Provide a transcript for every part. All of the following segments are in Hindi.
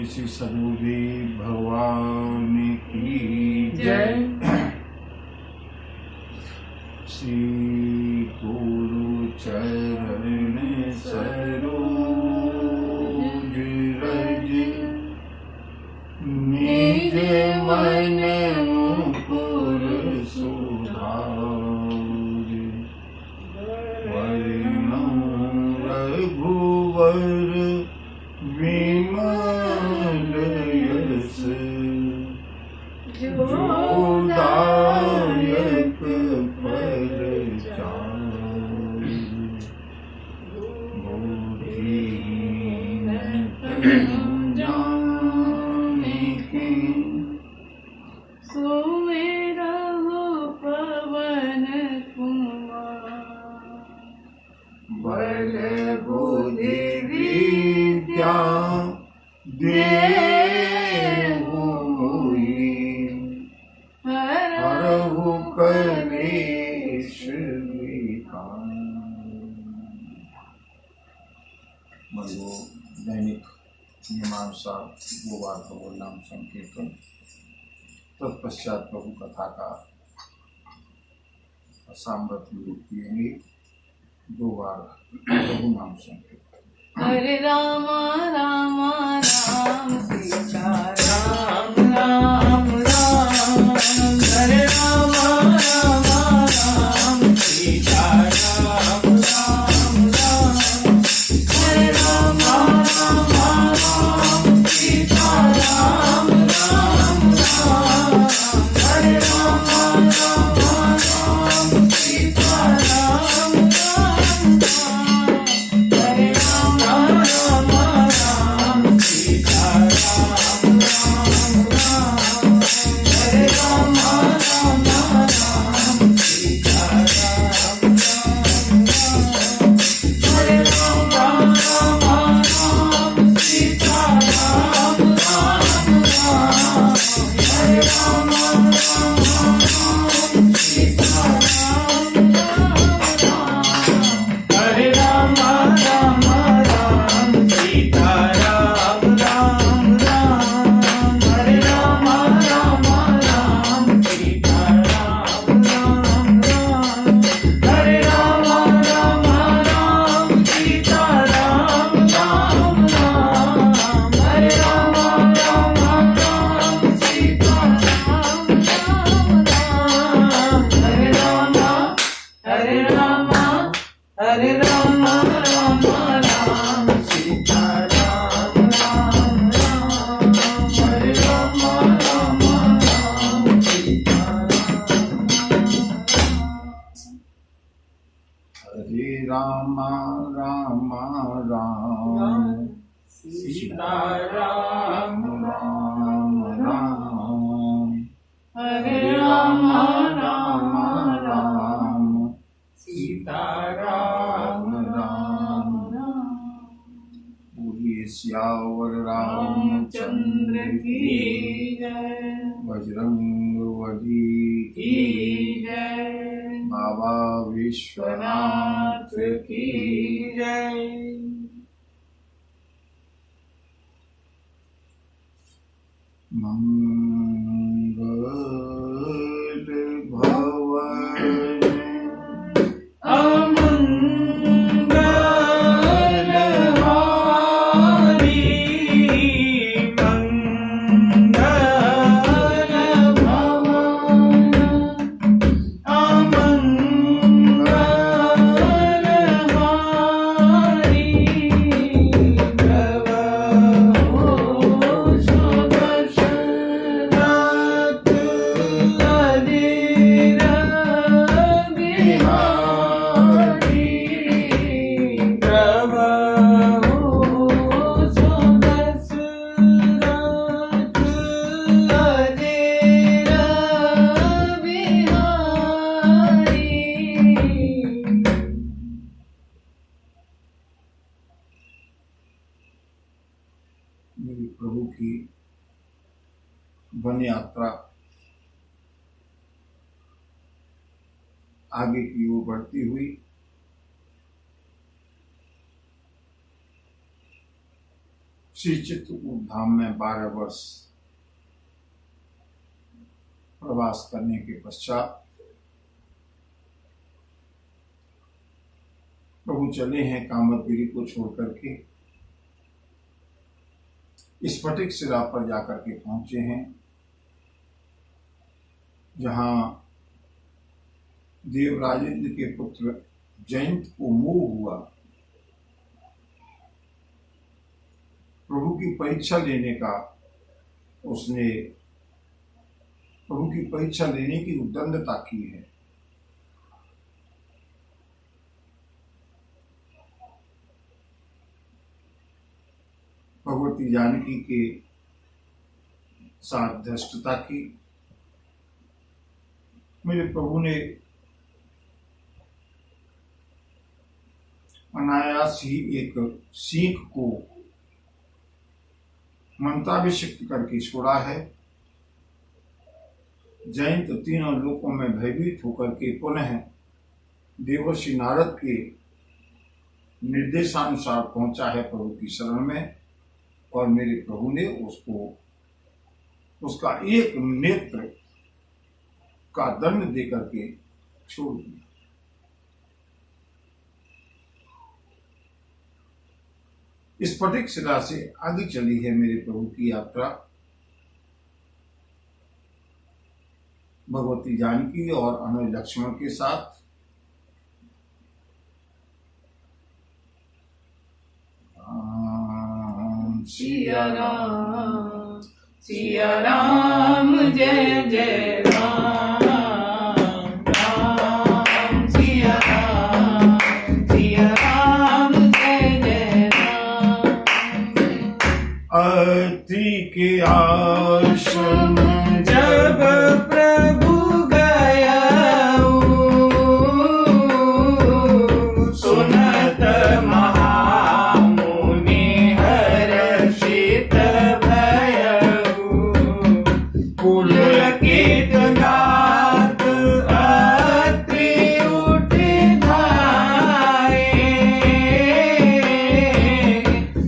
श्री सदगुरुदेव भगवान की जय। श्री गुरु चरण सरोज रज निज मन मुकुर सुधार। वर्णम रघुवर विमल यश जोदायक फल चारि। बुद्धिहीन तनु जानिके सुमिरहु पवन कुमार। बल बुद्धि विद्या देहु मोहि हरहु कलेश विकार। मनो दैनिक नियमानुसार गोवार भगवान नाम संकीर्तन, तत्पश्चात प्रभु कथा का सामर्थ्य रूप पिएंगे। दो बार प्रभु नाम संकीर्तन। हरे राम राम राम सीता राम राम राम। हरे राम राम राम सीता राम राम राम। हरे राम राम राम सीता राम राम राम। हरे राम राम राम सीता राम राम राम। हरे राम राम राम सीता राम राम राम। हरे राम राम राम सीता राम राम राम। हरे राम राम राम सीता राम राम राम। हरे राम राम राम सीता राम राम राम। हरे राम राम राम सीता राम राम राम। हरे राम राम राम सीता राम राम राम। हरे राम राम राम सीता राम राम राम। हरे राम राम राम सीता राम राम राम। हरे राम हरे राम हरे राम राम राम सीता राम राम राम। हरे राम राम राम सीता हरे राम राम राम सीता राम राम राम। हरे राम राम राम सीता राम राम। बोलिए सियावर रामचंद्र की जय। बजरंग बली की जय। बाबा विश्वनाथ की जय। मंगल भवन अमंगल हारी मंगल भवन। अमंगल हारी प्रभु सुदशरथ अधीर बिहारी। प्रभु सुदशरथ अधीर बिहारी। मेरे प्रभु की वन यात्रा आगे की ओर बढ़ती हुई श्री चित्रकूट धाम में 12 वर्ष प्रवास करने के पश्चात प्रभु चले हैं कामतगिरी को छोड़ करके स्फटिक शिला पर जाकर के पहुंचे हैं, जहां देवराजेंद्र के पुत्र जयंत को मोह हुआ। प्रभु की परीक्षा लेने का उसने प्रभु की परीक्षा लेने की उद्दंडता की है। भगवती जानकी के साथ धृष्टता की। मेरे प्रभु ने अनायास ही एक सीख को मंत्राभिषिक्त करके छोड़ा है। जयंत तीनों लोकों में भयभीत होकर के पुनः देवर्षि नारद के निर्देशानुसार पहुंचा है प्रभु की शरण में, और मेरे प्रभु ने उसको उसका एक नेत्र का दंड देकर के छोड़ दिया। स्फटिक शिला से आगे चली है मेरे प्रभु की यात्रा। भगवती जानकी और अनुज लक्ष्मण के साथ। सिया राम जय जय राम, राम सिया राम जय जय राम। अत्रि के आश्रम जब प्रभु गया सुनत महामुनि हर्षित भयउ, पुलकित गात अत्रि उठ धाये,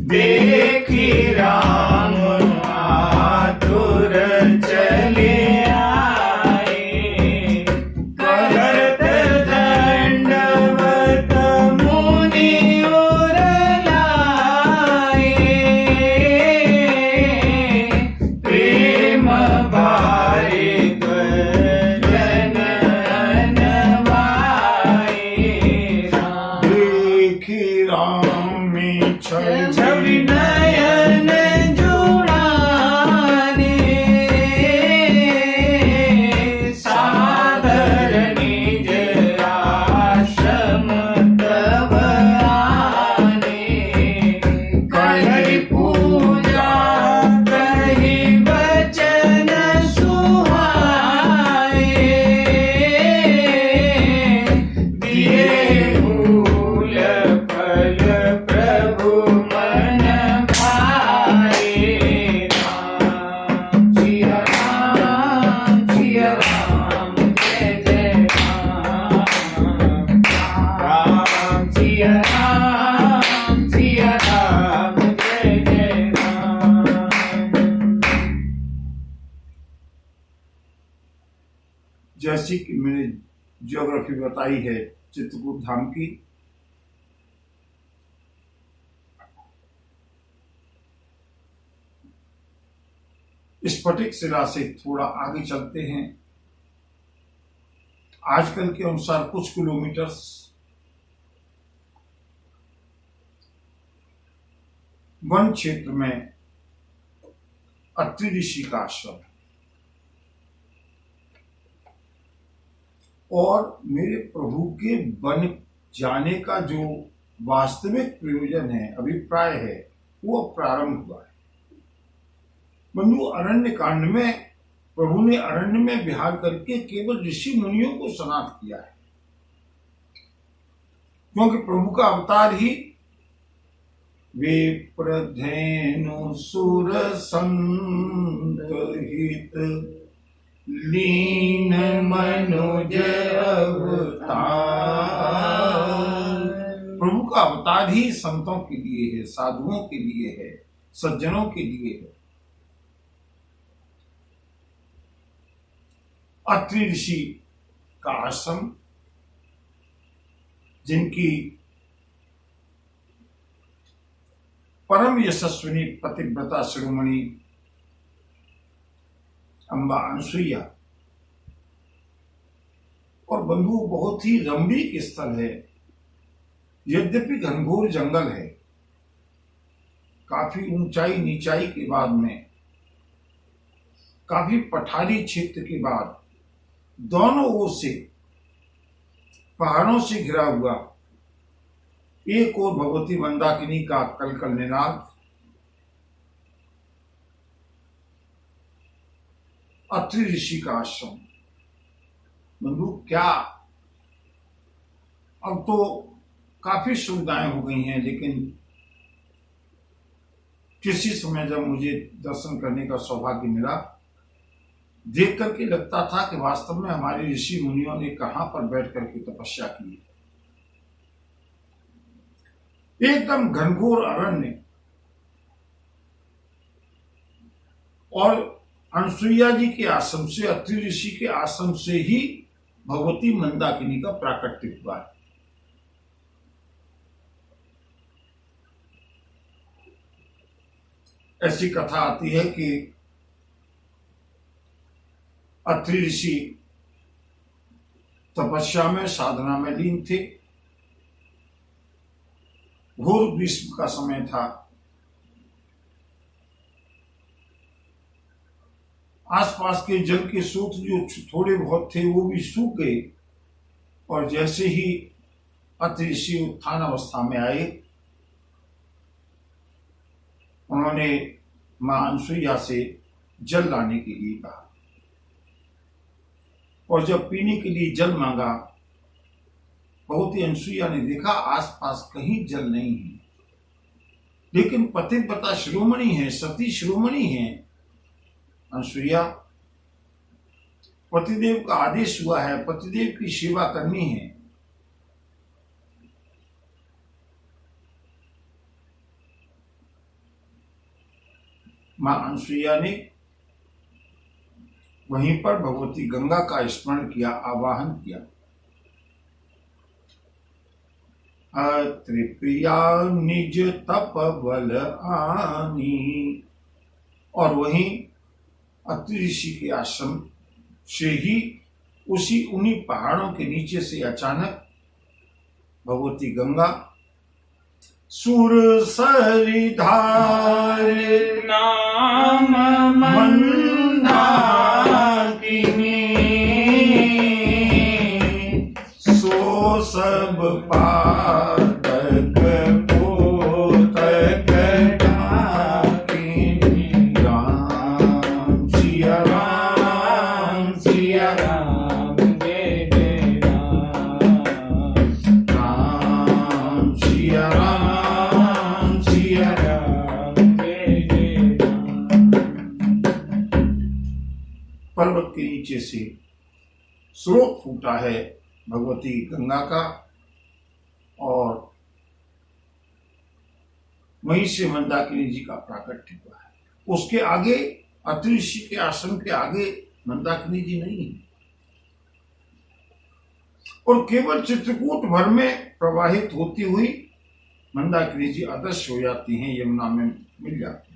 देखी राम आतुर चले आए, करत दंडवत मुनि और लाए, प्रेम बारिक जन अनवाए, देखी राम छवि नयन जुड़ाने, सादर निज आश्रम तब आने, कहि पूजा कहि वचन सुहाए, दिए फूल फल प्रभु मन भाए, राम सिया राम जय जय राम, राम सिया राम जय जय राम। जैसी कि मैंने ज्योग्राफी बताई है चित्रकूट धाम की, स्फटिक शिला से थोड़ा आगे चलते हैं। आजकल के अनुसार कुछ किलोमीटर वन क्षेत्र में अत्रि ऋषि का आश्रम है, और मेरे प्रभु के बन जाने का जो वास्तविक प्रयोजन है, अभिप्राय है, वो प्रारंभ हुआ है। बंधु, अरण्य कांड में प्रभु ने अरण्य में विहार करके केवल ऋषि मुनियों को सनाथ किया है, क्योंकि प्रभु का अवतार ही विप्रधेनु सुर संत हित लीन मनुज अवतार। प्रभु का अवतार ही संतों के लिए है, साधुओं के लिए है, सज्जनों के लिए है। अत्रि ऋषि का आश्रम, जिनकी परम यशस्विनी पतिव्रता शिरोमणि अम्बा अनसुईया, और बंधु बहुत ही रमणीक स्थल है। यद्यपि घनघोर जंगल है, काफी ऊंचाई नीचाई के बाद में, काफी पठारी क्षेत्र के बाद, दोनों ओर से पहाड़ों से घिरा हुआ, एक ओर भगवती मंदाकिनी का कलकल निनाद, अत्रि ऋषि का आश्रम। बंधु क्या, अब तो काफी सुविधाएं हो गई हैं, लेकिन किसी समय जब मुझे दर्शन करने का सौभाग्य मिला, देख करके लगता था कि वास्तव में हमारे ऋषि मुनियों ने कहां पर बैठ करके तपस्या की। एकदम घनघोर अरण्य, और अनसुईया जी के आश्रम से, अत्रि ऋषि के आश्रम से ही भगवती मंदाकिनी का प्राकट्य हुआ है। ऐसी कथा आती है कि अत्रि ऋषि तपस्या में, साधना में लीन थे। घोर ग्रीष्म का समय था। आसपास के जल के स्रोत जो थोड़े बहुत थे वो भी सूख गए, और जैसे ही अत्रि ऋषि उत्थान अवस्था में आए, उन्होंने मां अनसुईया से जल लाने के लिए कहा, और जब पीने के लिए जल मांगा, भगवती अनसुईया ने देखा आसपास कहीं जल नहीं है, लेकिन पतिव्रता शिरोमणि है, सती शिरोमणि है अनसुईया, पतिदेव का आदेश हुआ है, पतिदेव की सेवा करनी है। मां अनसुईया ने वहीं पर भगवती गंगा का स्मरण किया, आवाहन किया। अत्रि प्रिया निज तप बल आनी, और वहीं अत्रि ऋषि के आश्रम से ही उन्हीं पहाड़ों के नीचे से अचानक भगवती गंगा सुर सरिधार नाम मंदाकिनी सो सब पातक पोतक डाकिनी। राम सिया राम सिया राम जय जय राम। राम सिया राम सिया राम जय जय राम। पर्वत के नीचे से स्रोत फूटा है भगवती गंगा का, और वहीं से मंदाकिनी जी का प्राकट्य हुआ है। उसके आगे, अत्रि ऋषि के आश्रम के आगे मंदाकिनी जी नहीं है, और केवल चित्रकूट भर में प्रवाहित होती हुई मंदाकिनी जी अदृश्य हो जाती हैं, यमुना में मिल जाती हैं।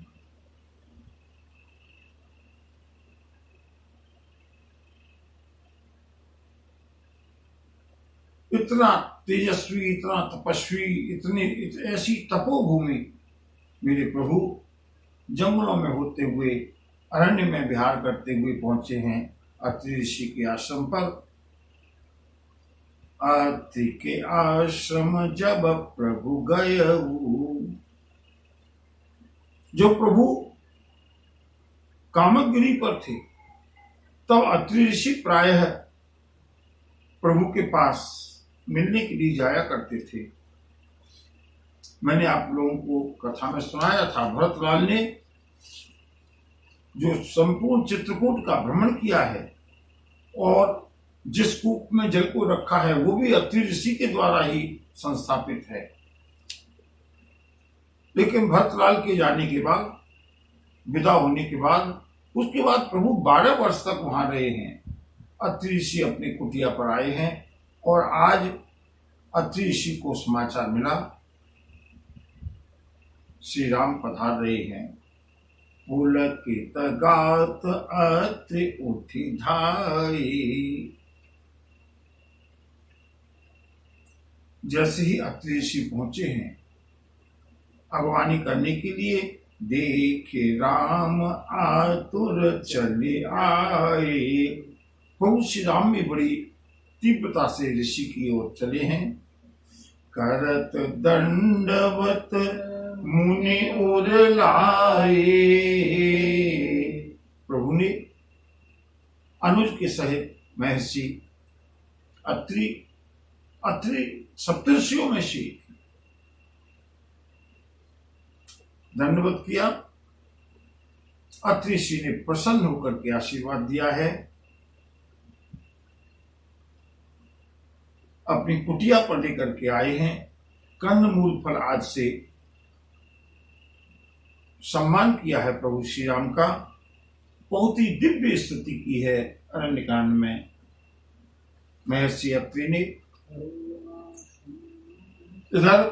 इतना तेजस्वी, इतना तपस्वी, ऐसी तपोभूमि मेरे प्रभु जंगलों में होते हुए, अरण्य में विहार करते हुए पहुंचे हैं अत्रि ऋषि के आश्रम पर। अत्रि के आश्रम जब प्रभु गए, जो प्रभु कामतगिरी पर थे, तब अत्रि ऋषि प्रायः प्रभु के पास मिलने के लिए जाया करते थे। मैंने आप लोगों को कथा में सुनाया था, भरतलाल ने जो संपूर्ण चित्रकूट का भ्रमण किया है, और जिस कूप में जल को रखा है वो भी अत्रि ऋषि के द्वारा ही संस्थापित है। लेकिन भरतलाल के जाने के बाद, विदा होने के बाद, उसके बाद प्रभु 12 वर्ष तक वहां रहे हैं। अत्रि ऋषि अपनी कुटिया पर आए हैं और आज अत्रि ऋषि को समाचार मिला श्री राम पधार रहे हैं। पुलकित गात अत्रि उठी धाई। जैसे ही अत्रि ऋषि पहुंचे हैं अगवानी करने के लिए, देखे राम आतुर चले आए। प्रभु श्री राम भी बड़ी तीव्रता से ऋषि की ओर चले हैं। करत दंडवत मुनि उर लाए। प्रभु ने अनुज के सहित महर्षि अत्रि सप्तर्षियों में से दंडवत किया। अत्रि ऋषि ने प्रसन्न होकर के आशीर्वाद दिया है। अपनी कुटिया पर लेकर के आए हैं। कंदमूल फल आज से सम्मान किया है प्रभु श्री राम का। बहुत ही दिव्य स्तुति की है अरण्यकांड में महर्षि अत्रि ने। इधर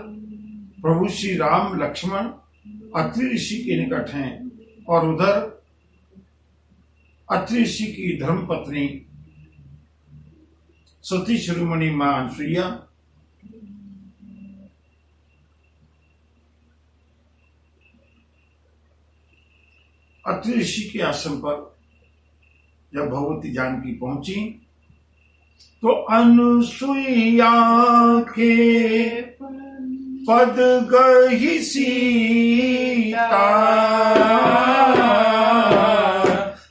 प्रभु श्री राम लक्ष्मण अत्रि ऋषि के निकट हैं और उधर अत्रि ऋषि की धर्मपत्नी सती शिरोमणि मां अनसुईया अत्रि ऋषि के आश्रम पर जब भगवती जानकी पहुंची तो अनुसुईया के पद गही सीता।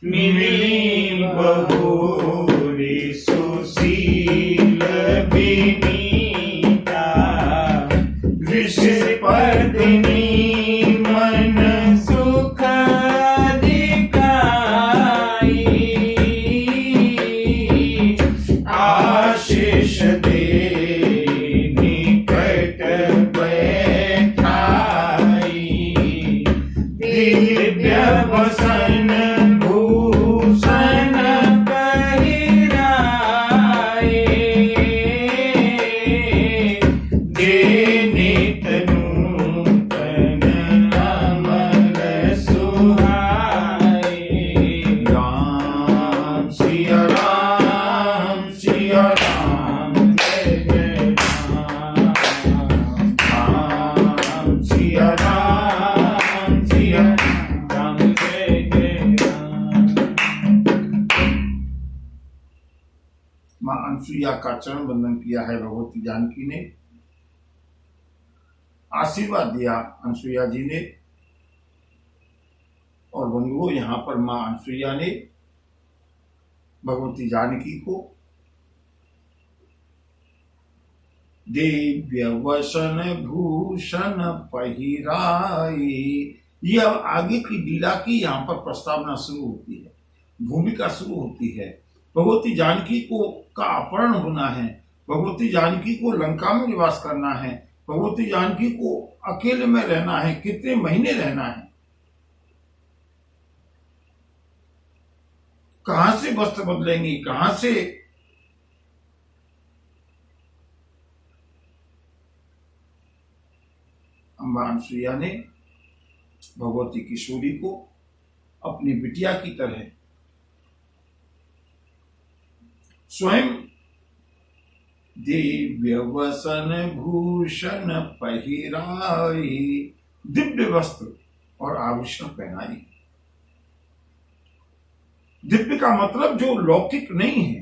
मिली बहुरी सुशील विनीता। ऋषि पत्नी मन सुख दिखाई। आशीष दे निकट बैठाई। दिव्य वसन भूषण पहिराए। दे नित नूतन अमर सुहाए। राम सिया राम सिया राम जय जय राम। राम सिया राम सिया राम जय जय राम। मां अनसुईया का चरण बंदन किया है भगवती जानकी ने। आशीर्वाद दिया अनसुईया जी ने। और बंधुओं, यहाँ पर मां अनसुईया ने भगवती जानकी को दिव्य वसन भूषण पहिराई। ये अब आगे की लीला की यहाँ पर प्रस्तावना शुरू होती है, भूमिका शुरू होती है। भगवती जानकी को का अपहरण होना है, भगवती जानकी को लंका में निवास करना है, भगवती जानकी को अकेले में रहना है, कितने महीने रहना है, कहां से वस्त्र बदलेंगी, कहां से अम्बा अनसुईया ने भगवती किशोरी को अपनी बिटिया की तरह स्वयं दिव्य वसन भूषण पहिराई। दिव्य वस्त्र और आभूषण पहनाई। दिव्य का मतलब जो लौकिक नहीं है,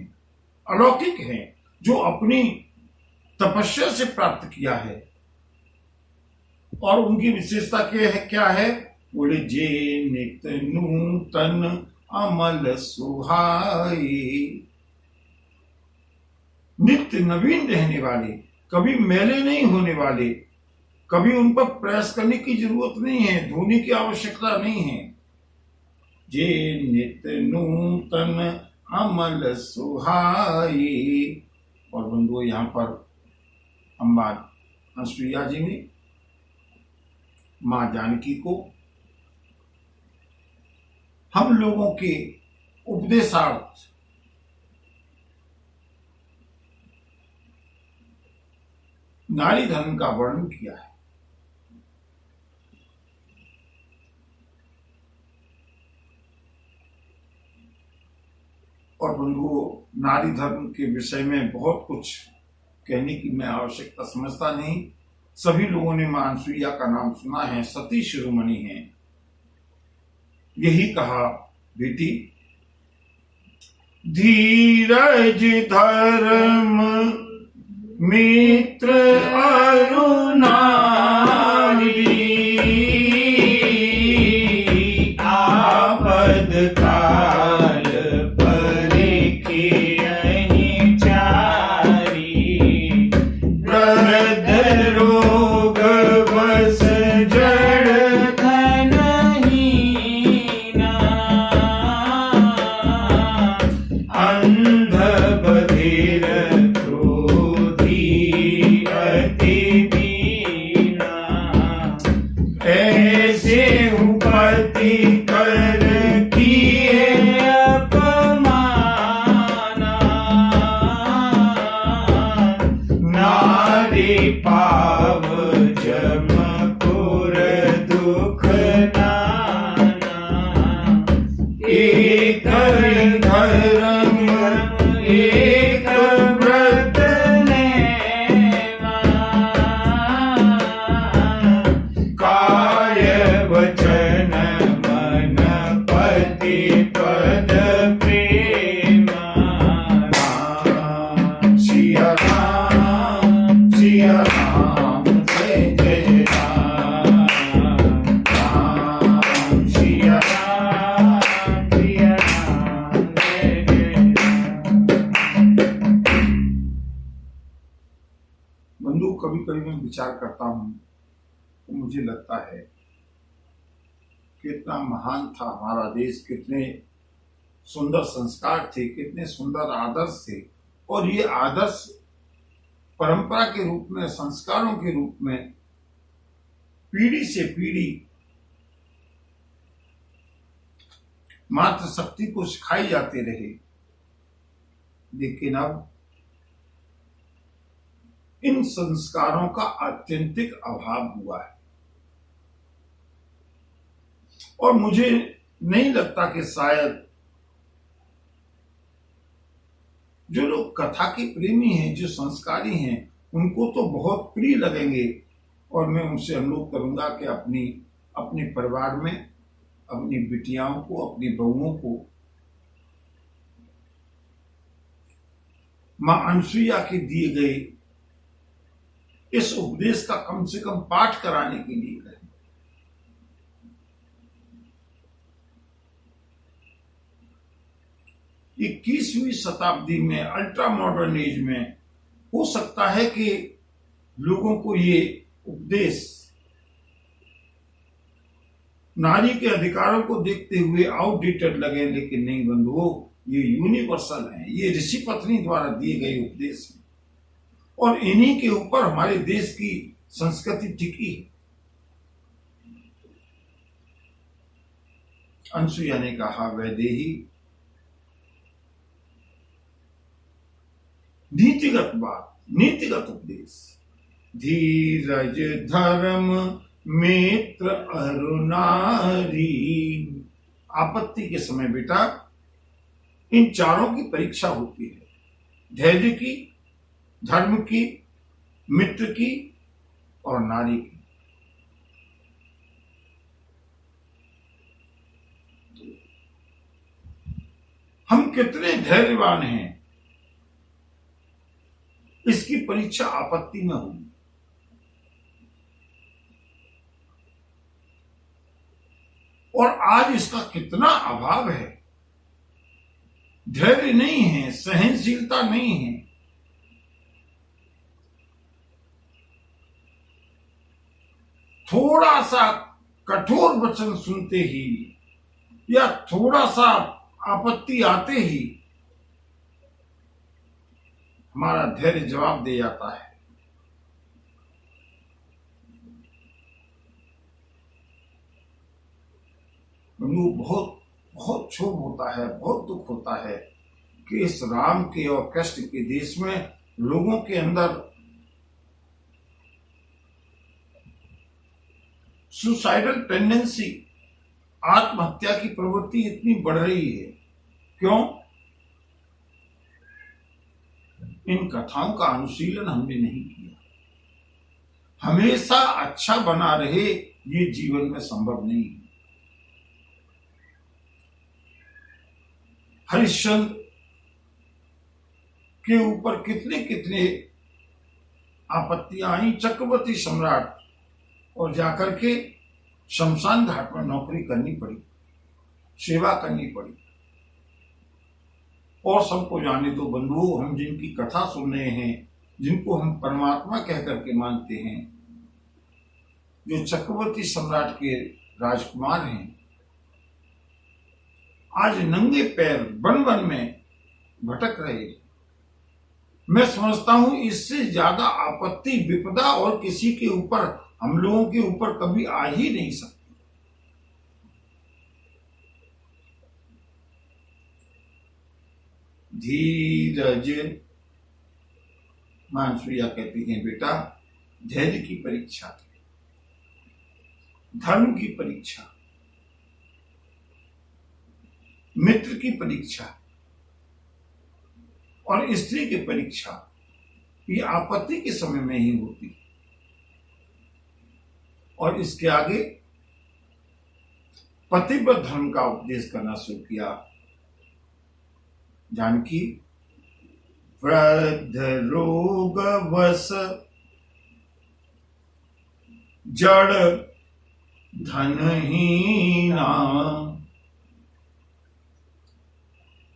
अलौकिक है, जो अपनी तपस्या से प्राप्त किया है। और उनकी विशेषता क्या है? बोले जे नित नूतन अमल सुहाई। नित्य नवीन रहने वाले, कभी मैले नहीं होने वाले, कभी उन पर प्रयास करने की जरूरत नहीं है, धोने की आवश्यकता नहीं है। जे नित्य नूतन अमल सुहाई। और बंधुओं, यहाँ पर अम्बा अनसुईया जी ने मां जानकी को हम लोगों के उपदेशार्थ नारी धर्म का वर्णन किया है। और बंधुओं, नारी धर्म के विषय में बहुत कुछ कहने की मैं आवश्यकता समझता नहीं। सभी लोगों ने मां अनसुईया का नाम सुना है, सती शिरोमणि है। यही कहा, बेटी धीरज धर्म मित्र अरुणारी आपद काल परिखियहि चारी प्रद रोग बस जड़ धनहीना अंध बधिर क्रोधी अति दीना ऐसे पति कर किए अपमाना नारी पाव जमपुर दुख नाना एक धर्म एक व्रत नेमा काय वचन मन पति पद प्रेमा सिया राम जय जय राम सिया राम जय जय बंधु, कभी कभी मैं विचार करता हूँ तो मुझे लगता है कितना महान था हमारा देश, कितने सुंदर संस्कार थे, कितने सुंदर आदर्श थे। और ये आदर्श परंपरा के रूप में, संस्कारों के रूप में पीढ़ी से पीढ़ी मातृशक्ति को सिखाई जाते रहे। लेकिन अब इन संस्कारों का आत्यंतिक अभाव हुआ है। और मुझे नहीं लगता कि शायद जो लोग कथा के प्रेमी हैं, जो संस्कारी हैं, उनको तो बहुत प्रिय लगेंगे। और मैं उनसे अनुरोध करूंगा कि अपने परिवार में अपनी बिटियाओं को, अपनी बहुओं को मां अनसुईया के दिए गए इस उपदेश का कम से कम पाठ कराने के लिए करें। 21वीं शताब्दी में, अल्ट्रा मॉडर्न एज में, हो सकता है कि लोगों को ये उपदेश नारी के अधिकारों को देखते हुए आउटडेटेड लगे। लेकिन नहीं बंधुओं, ये यूनिवर्सल है, ये ऋषि पत्नी द्वारा दिए गए उपदेश हैं। और इन्हीं के ऊपर हमारे देश की संस्कृति टिकी है। अनसुईया ने कहा, वैदेही नीतिगत बात, नीतिगत उपदेश, धीरज धर्म मित्र अरुणारी। आपत्ति के समय बेटा इन चारों की परीक्षा होती है, धैर्य की, धर्म की, मित्र की और नारी की। हम कितने धैर्यवान हैं, इसकी परीक्षा आपत्ति में होगी। और आज इसका कितना अभाव है। धैर्य नहीं है, सहनशीलता नहीं है। थोड़ा सा कठोर वचन सुनते ही या थोड़ा सा आपत्ति आते ही हमारा धैर्य जवाब दे जाता है। बंधु बहुत बहुत क्षोभ होता है, बहुत दुख होता है कि इस राम के और कृष्ण के देश में लोगों के अंदर सुसाइडल टेंडेंसी, आत्महत्या की प्रवृत्ति इतनी बढ़ रही है। क्यों? इन कथाओं का अनुशीलन हमने नहीं किया। हमेशा अच्छा बना रहे ये जीवन में संभव नहीं है। हरिश्चंद्र के ऊपर कितने कितने आपत्तियां आई, चक्रवर्ती सम्राट, और जाकर के शमशान घाट में नौकरी करनी पड़ी, सेवा करनी पड़ी। और सबको जाने दो बंधुओं, हम जिनकी कथा सुन रहे हैं, जिनको हम परमात्मा कह करके मानते हैं, जो चक्रवर्ती सम्राट के राजकुमार हैं, आज नंगे पैर वन वन में भटक रहे। मैं समझता हूं इससे ज्यादा आपत्ति, विपदा और किसी के ऊपर, हम लोगों के ऊपर कभी आ ही नहीं सकती। धीरज, मानसूया कहती हैं, बेटा धैर्य की परीक्षा, धर्म की परीक्षा, मित्र की परीक्षा और स्त्री की परीक्षा, ये आपत्ति के समय में ही होती है। और इसके आगे पतिव्रत धर्म का उपदेश करना शुरू किया। जानकी, वृद्ध रोग वश जड़ धनहीना।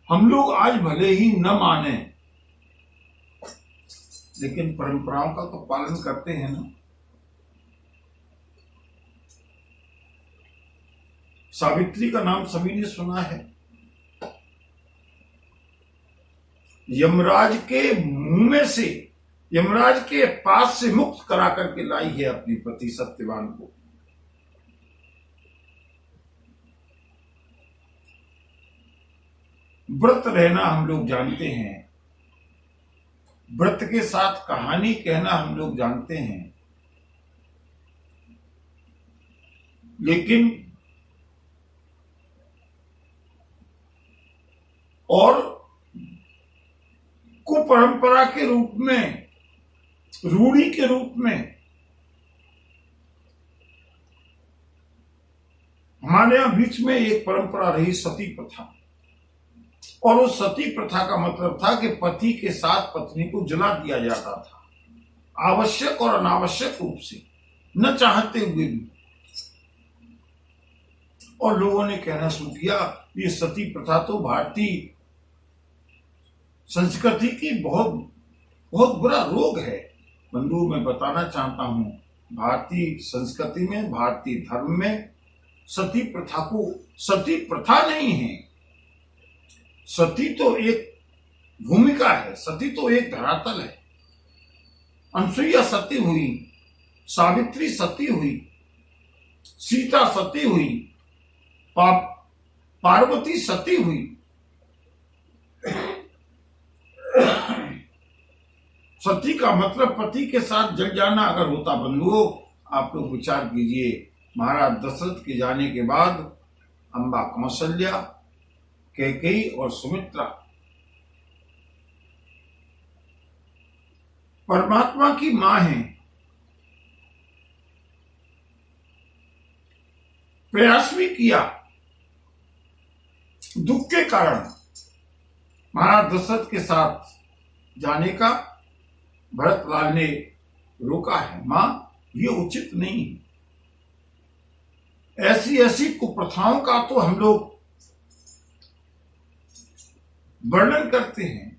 हम लोग आज भले ही न माने, लेकिन परंपराओं का तो पालन करते हैं ना। सावित्री का नाम सभी ने सुना है। यमराज के मुंह में से, यमराज के पास से मुक्त करा करके लाई है अपनी पति सत्यवान को। व्रत रहना हम लोग जानते हैं, व्रत के साथ कहानी कहना हम लोग जानते हैं, लेकिन और कुपरंपरा के रूप में, रूढ़ी के रूप में हमारे यहां बीच में एक परंपरा रही, सती प्रथा। और उस सती प्रथा का मतलब था कि पति के साथ पत्नी को जला दिया जाता था, आवश्यक और अनावश्यक रूप से, न चाहते हुए भी। और लोगों ने कहना शुरू किया, ये सती प्रथा तो भारतीय संस्कृति की बहुत बहुत बुरा रोग है। बंधु, मैं बताना चाहता हूं, भारतीय संस्कृति में, भारतीय धर्म में सती प्रथा को सती प्रथा नहीं है। सती तो एक भूमिका है, सती तो एक धरातल है। अनसुईया सती हुई, सावित्री सती हुई, सीता सती हुई, पार्वती सती हुई। सती का मतलब पति के साथ जल जाना अगर होता बंधुओं, आप लोग विचार कीजिए, महाराज दशरथ के जाने के बाद अम्बा कौशल्या, कैकेयी और सुमित्रा परमात्मा की मां हैं। प्रयास भी किया, दुख के कारण महाराज दशरथ के साथ जाने का भरतलाल ने रोका है। मां, ये उचित नहीं है। ऐसी ऐसी कुप्रथाओं का तो हम लोग वर्णन करते हैं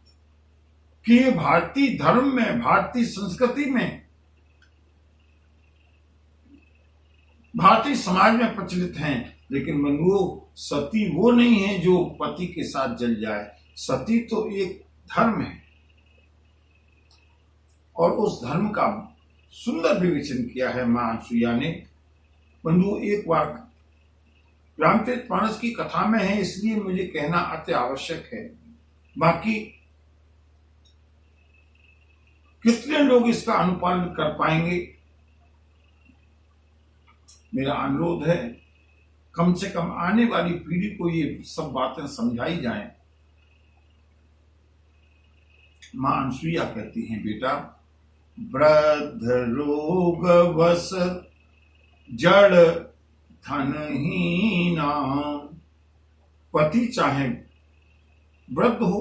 कि ये भारतीय धर्म में, भारतीय संस्कृति में, भारतीय समाज में प्रचलित हैं। लेकिन बंधुओं, सती वो नहीं है जो पति के साथ जल जाए। सती तो एक धर्म है, और उस धर्म का सुंदर विवेचन किया है मां अनसुईया ने। बंधु, एक बार रामचरितमानस की कथा में है, इसलिए मुझे कहना अति आवश्यक है। बाकी कितने लोग इसका अनुपालन कर पाएंगे, मेरा अनुरोध है कम से कम आने वाली पीढ़ी को ये सब बातें समझाई जाएं। मां अनसुईया कहती हैं, बेटा वृद्ध रोग वश जड़ धनहीना, पति चाहे वृद्ध हो,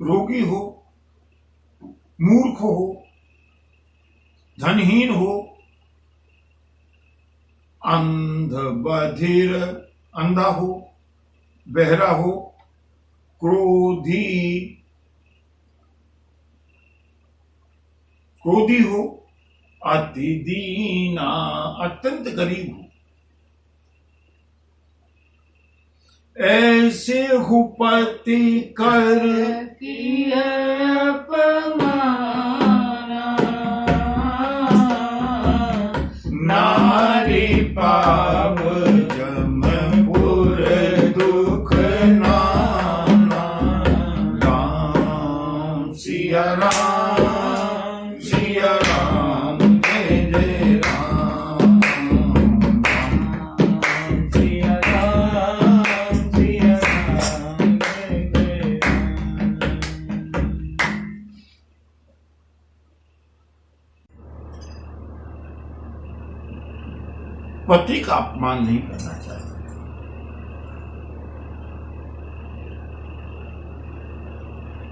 रोगी हो, मूर्ख हो, धनहीन हो, अंध बधिर अंधा हो, बहरा हो, क्रोधी हो, अति दीना अत्यंत गरीब हो, ऐसे हो पति कर किया अपमाना, नारी पाव जमपुर दुख नाना। राम सिया राम, सिया राम, जय जय राम। सिया राम, सिया राम, जय जय राम। पति का अपमान नहीं करना चाहिए।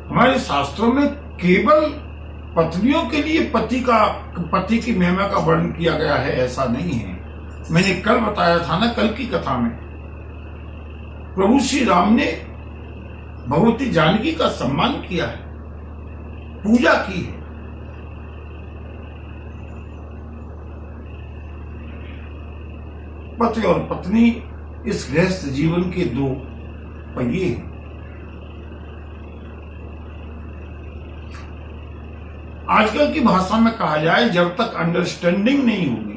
हमारे शास्त्रों में केवल पत्नियों के लिए पति की महिमा का वर्णन किया गया है, ऐसा नहीं है। मैंने कल बताया था ना, कल की कथा में प्रभु श्री राम ने भगवती जानकी का सम्मान किया है, पूजा की है। पति और पत्नी इस गृहस्थ जीवन के दो पहिए हैं। आजकल की भाषा में कहा जाए, जब तक अंडरस्टैंडिंग नहीं होगी,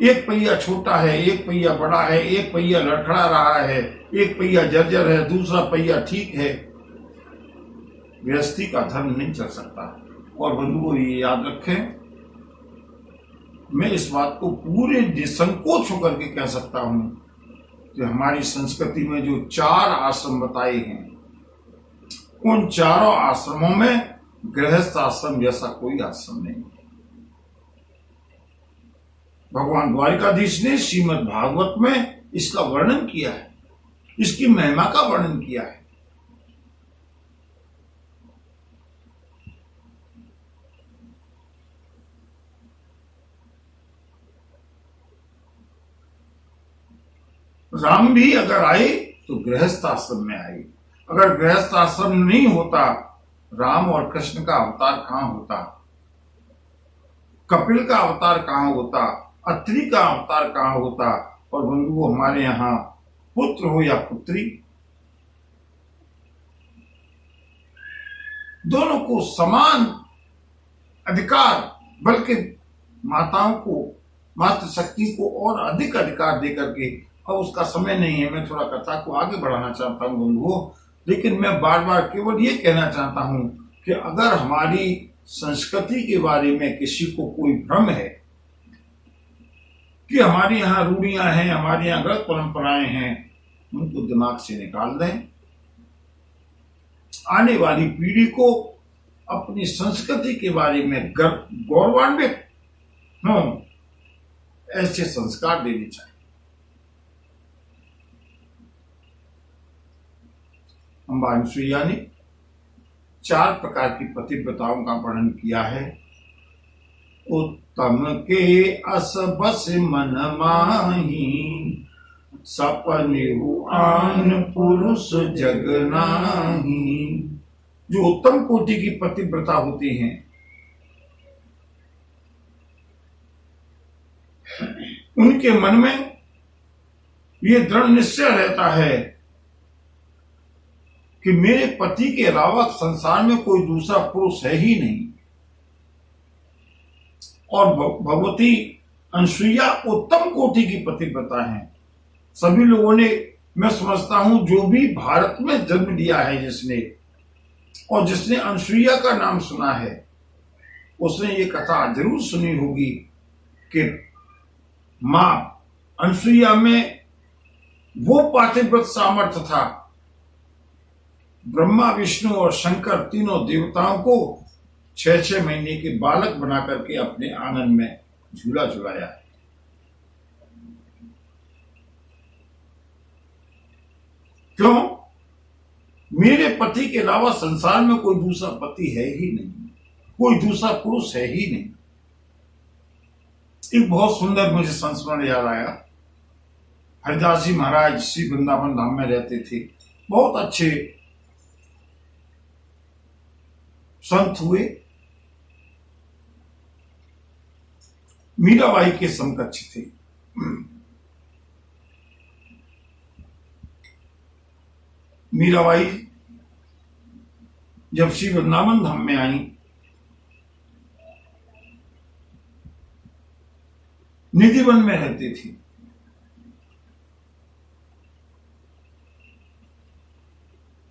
एक पहिया छोटा है, एक पहिया बड़ा है, एक पहिया लड़खड़ा रहा है, एक पहिया जर्जर है, दूसरा पहिया ठीक है, गृहस्थी का धर्म नहीं चल सकता। और बंधुओं, ये याद रखें, मैं इस बात को पूरे निसंकोच होकर के कह सकता हूं कि हमारी संस्कृति में जो 4 आश्रम बताए हैं, उन चारों आश्रमों में गृहस्थ आश्रम जैसा कोई आश्रम नहीं है। भगवान द्वारिकाधीश ने श्रीमद् भागवत में इसका वर्णन किया है, इसकी महिमा का वर्णन किया है। राम भी अगर आए तो गृहस्थ आश्रम में आए। अगर गृहस्थ आश्रम नहीं होता, राम और कृष्ण का अवतार कहां होता, कपिल का अवतार कहां होता, अत्रि का अवतार कहां होता। और बंधुओं, हमारे यहाँ पुत्र हो या पुत्री, दोनों को समान अधिकार, बल्कि माताओं को, मातृशक्ति को और अधिक अधिकार देकर के, अब उसका समय नहीं है, मैं थोड़ा कथा को आगे बढ़ाना चाहता हूं बंधुओं, लेकिन मैं बार बार केवल ये कहना चाहता हूं कि अगर हमारी संस्कृति के बारे में किसी को कोई भ्रम है कि हमारे यहाँ रूढ़ियां हैं, हमारे यहाँ गलत परंपराएं हैं, उनको दिमाग से निकाल दें। आने वाली पीढ़ी को अपनी संस्कृति के बारे में गौरवान्वित हों, ऐसे संस्कार देने चाहिए। अम्बा अनसुईया ने 4 प्रकार की पतिव्रताओं का वर्णन किया है। उत्तम के अस बस मन माही, सपने आन पुरुष जग नाही। जो उत्तम कोटि की पतिव्रता होती हैं, उनके मन में ये दृढ़ निश्चय रहता है कि मेरे पति के अलावा संसार में कोई दूसरा पुरुष है ही नहीं। और भगवती अनसुईया उत्तम कोटि की पतिव्रता हैं। सभी लोगों ने, मैं समझता हूं, जो भी भारत में जन्म लिया है जिसने, और जिसने अनसुईया का नाम सुना है, उसने ये कथा जरूर सुनी होगी कि मां अनसुईया में वो पातिव्रत सामर्थ्य था, ब्रह्मा विष्णु और शंकर तीनों देवताओं को 6-6 महीने के बालक बना करके अपने आंगन में झूला झुलाया है। क्यों? मेरे पति के अलावा संसार में कोई दूसरा पति है ही नहीं, कोई दूसरा पुरुष है ही नहीं। एक बहुत सुंदर मुझे संस्मरण याद आया। हरिदास जी महाराज श्री वृंदावन धाम में रहते थे, बहुत अच्छे संत हुए, मीराबाई के समकक्ष थे। मीराबाई जब श्री वृंदावन धाम में आई, निधिवन में रहते थे।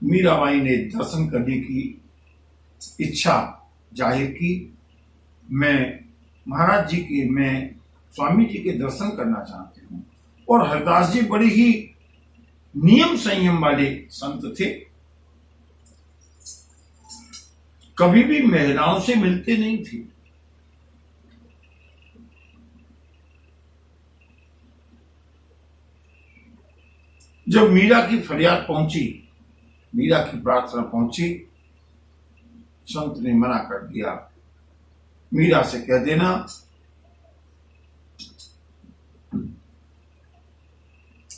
मीराबाई ने दर्शन करने की इच्छा जाहिर की। मैं महाराज जी के, मैं स्वामी जी के दर्शन करना चाहती हूँ। और हरिदास जी बड़े ही नियम संयम वाले संत थे, कभी भी महिलाओं से मिलते नहीं थे। जब मीरा की फरियाद पहुंची, मीरा की प्रार्थना पहुंची, संत ने मना कर दिया। मीरा से कह देना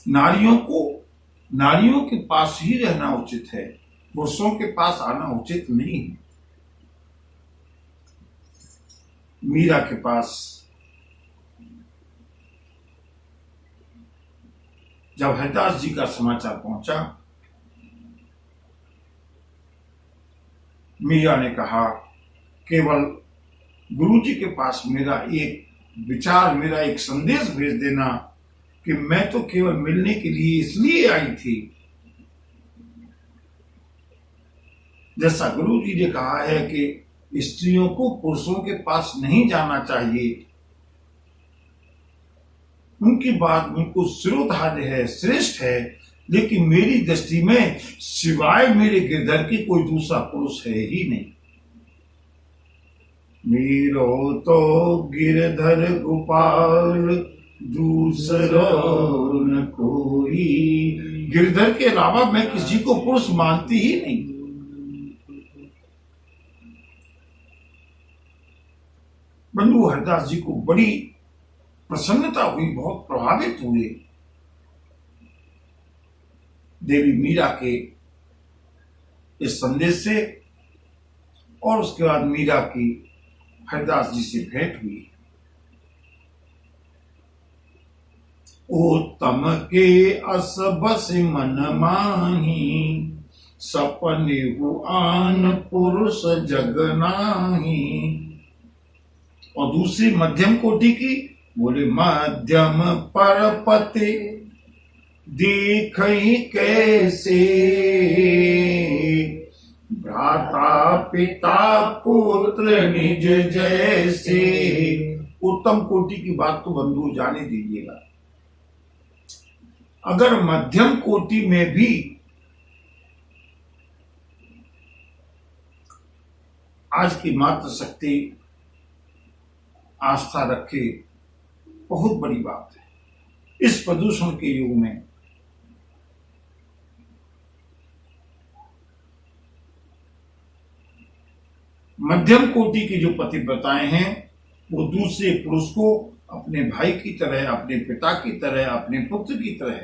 नारियों के पास ही रहना उचित है, पुरुषों के पास आना उचित नहीं है। मीरा के पास जब हरिदास जी का समाचार पहुंचा, मीरा ने कहा, केवल गुरु जी के पास मेरा एक विचार, मेरा एक संदेश भेज देना कि मैं तो केवल मिलने के लिए इसलिए आई थी। जैसा गुरु जी ने कहा है कि स्त्रियों को पुरुषों के पास नहीं जाना चाहिए, उनकी बात उनको शिरोधार्य है, श्रेष्ठ है, लेकिन मेरी दृष्टि में सिवाय मेरे गिरधर के कोई दूसरा पुरुष है ही नहीं। मेरो तो गिरधर गोपाल दूसरो न कोई, गिरधर के अलावा मैं किसी को पुरुष मानती ही नहीं। बंधु हरिदास जी को बड़ी प्रसन्नता हुई, बहुत प्रभावित हुए देवी मीरा के इस संदेश से। और उसके बाद मीरा की हरिदास जी से भेंट हुई। उत्तम के अस बस मन माही, सपने हु आन पुरुष जग नाही। और दूसरी मध्यम कोटि की बोले, मध्यम परपति देखहि कैसे, भ्राता पिता पुत्र निज जैसे। उत्तम कोटि की बात तो बंधु जाने दीजिएगा। अगर मध्यम कोटि में भी आज की मातृशक्ति आस्था रखे, बहुत बड़ी बात है। इस प्रदूषण के युग में मध्यम कोटि की जो पतिव्रताएं हैं, वो दूसरे पुरुष को अपने भाई की तरह, अपने पिता की तरह, अपने पुत्र की तरह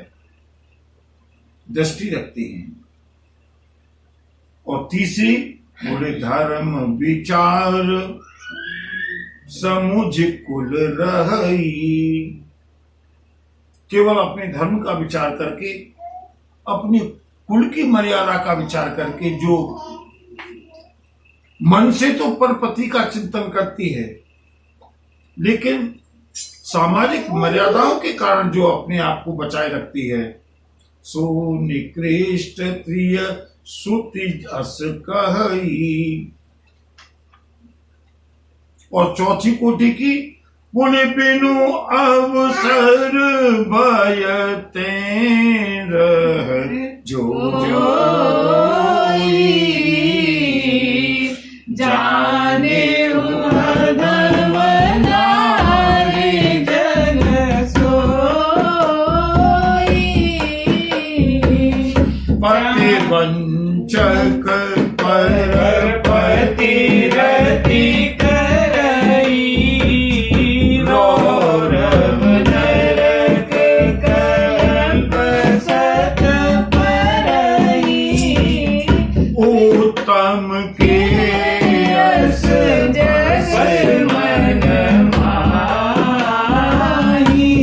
दृष्टि रखते हैं। और तीसरी बोले, धर्म विचार समुझ कुल रही। केवल अपने धर्म का विचार करके, अपनी कुल की मर्यादा का विचार करके, जो मन से तो परपति का चिंतन करती है, लेकिन सामाजिक मर्यादाओं के कारण जो अपने आप को बचाए रखती है, सो निकृष्ट त्रिय श्रुति जस कही। और चौथी कोटि की, पुण्य बिनु अवसर भयते रह जो जाने धर्म नारी जन सोई। पति वंचक पर पति रति करई, रौरव नरक कल्प सत परई। उत्तम के यस जस मन माही,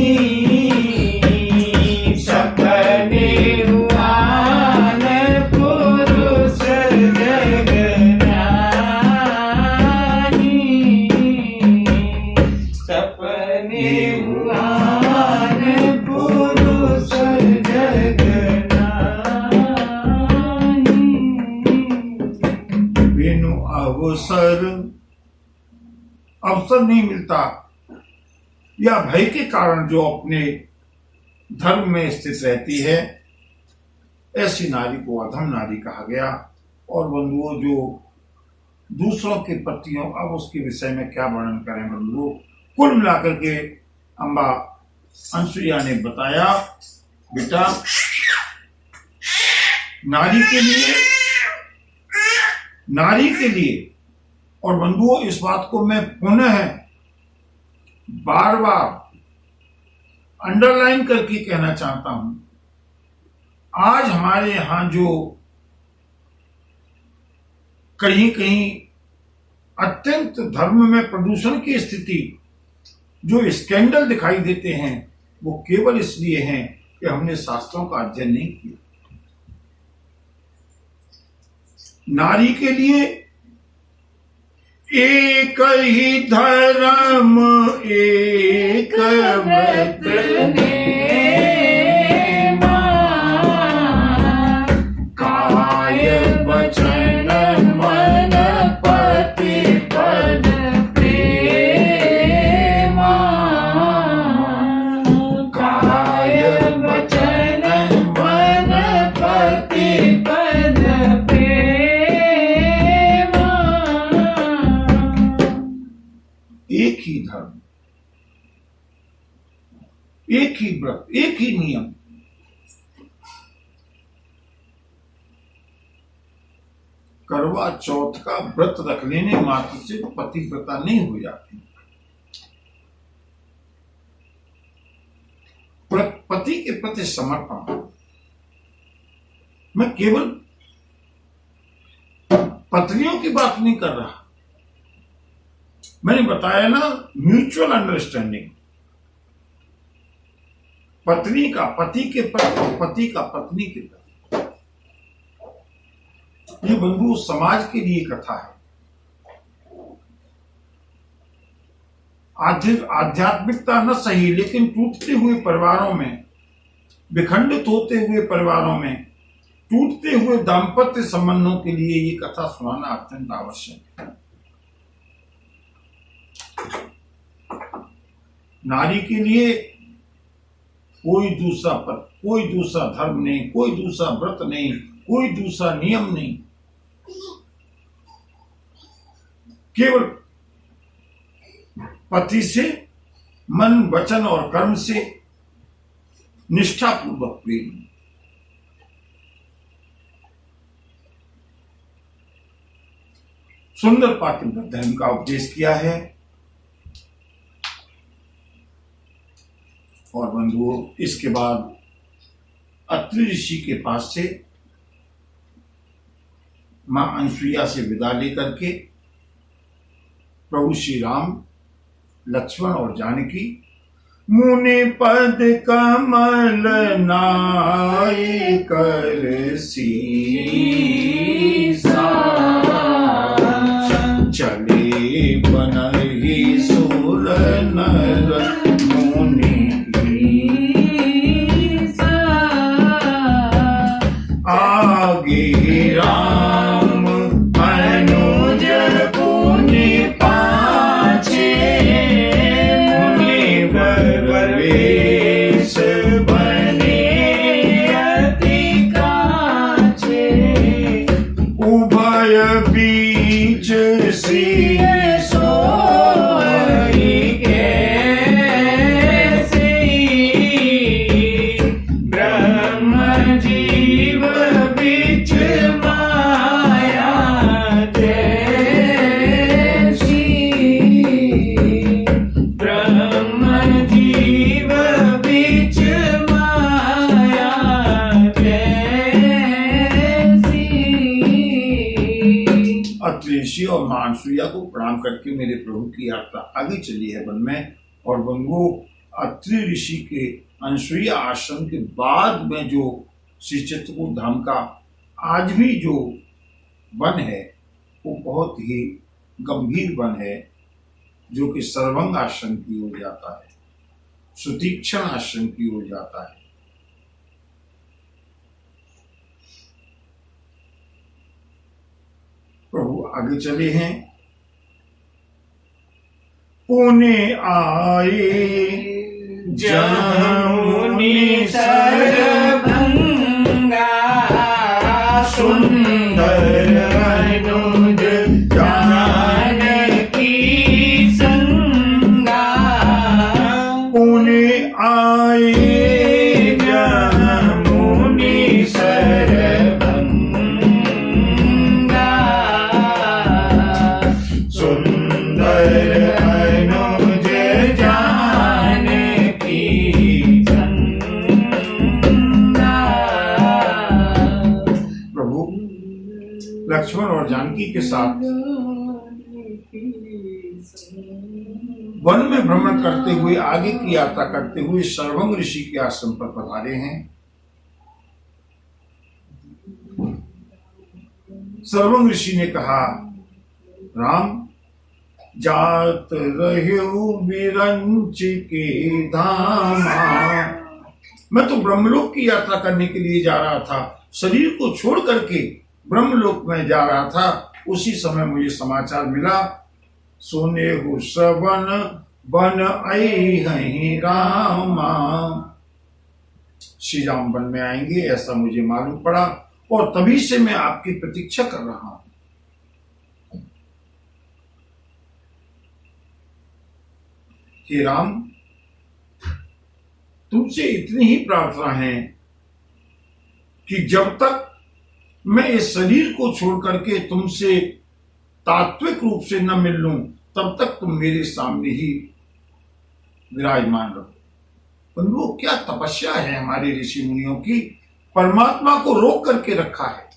सपने हुआन पुरुष जग नाही। सपने हुआन पुरुष जग नाही। बिनु अवसर नहीं मिलता, या भय के कारण जो अपने धर्म में स्थित रहती है, ऐसी नारी को अधम नारी कहा गया। और बंधुओं, जो दूसरों के पतियों, अब उसके विषय में क्या वर्णन करें बंधुओं। कुल मिलाकर के अम्बा अनसुईया ने बताया, बेटा नारी के लिए और बंधुओं, इस बात को मैं पुनः बार बार अंडरलाइन करके कहना चाहता हूं, आज हमारे यहां जो कहीं कहीं अत्यंत धर्म में प्रदूषण की स्थिति, जो स्कैंडल दिखाई देते हैं, वो केवल इसलिए हैं कि हमने शास्त्रों का अध्ययन नहीं किया। नारी के लिए एक ही धर्म, एक व्रत काय वचन मन पति पद प्रेमा। काय वचन मन पति पद प्रेमा। एक ही धर्म, एक ही व्रत, एक ही नियम। करवा चौथ का व्रत रख लेने मात्र से पतिव्रता नहीं हो जाती। पति के प्रति समर्पण। मैं केवल पत्नियों की बात नहीं कर रहा, मैंने बताया ना, म्यूचुअल अंडरस्टैंडिंग। पत्नी का पति के प्रति और पति का पत्नी के प्रति। ये बंधु समाज के लिए कथा है। आध्यात्मिकता न सही, लेकिन टूटते हुए परिवारों में, विखंडित होते हुए परिवारों में, टूटते हुए दाम्पत्य संबंधों के लिए ये कथा सुनाना अत्यंत आवश्यक है। नारी के लिए कोई दूसरा पद, कोई दूसरा धर्म नहीं, कोई दूसरा व्रत नहीं, कोई दूसरा नियम नहीं। केवल पति से मन, वचन और कर्म से निष्ठापूर्वक प्रेम। सुंदर पातिव्रत धर्म का उपदेश किया है। और बंधुओं, इसके बाद अत्रि ऋषि के पास से मां अनसुईया से विदा लेकर के प्रभु श्री राम, लक्ष्मण और जानकी मुनि पद कमल नाई कर सीसा, चले बनहि सुर नर अत्रि ऋषि और मां अनसुईया को प्रणाम करके मेरे प्रभु की यात्रा आगे चली है वन में। और वन वो अत्रि ऋषि के अनसुईया आश्रम के बाद में जो श्री चित्रकूट धाम का आज भी जो वन है वो बहुत ही गंभीर वन है, जो कि सर्वंग आश्रम की ओर जाता है, सुतीक्षण आश्रम की ओर जाता है। प्रभु आगे चले हैं। पुणे आए जमुनि सरभंगा सुंदर अनुज जानकी संगा। पुणे आए जमुनि सरभंगा सुंदर अनुज जानकी संगा। प्रभु लक्ष्मण और जानकी के साथ वन में भ्रमण करते हुए आगे की यात्रा करते हुए सर्वंग ऋषि के आश्रम पर पधारे हैं। सर्वंग ऋषि ने कहा, राम जात रह्यो विरंच के धामा। मैं तो ब्रह्मलोक की यात्रा करने के लिए जा रहा था, शरीर को छोड़ करके ब्रह्मलोक में जा रहा था। उसी समय मुझे समाचार मिला, सोने हो श्रवण बन आई हैं रामा। श्री राम वन में आएंगे ऐसा मुझे मालूम पड़ा और तभी से मैं आपकी प्रतीक्षा कर रहा हूं। हे राम, तुमसे इतनी ही प्रार्थना है कि जब तक मैं इस शरीर को छोड़ करके तुमसे तात्विक रूप से न मिल लूं, तब तक तुम मेरे सामने ही विराजमान रहो। बंधुओं, क्या तपस्या है हमारे ऋषि मुनियों की, परमात्मा को रोक करके रखा है।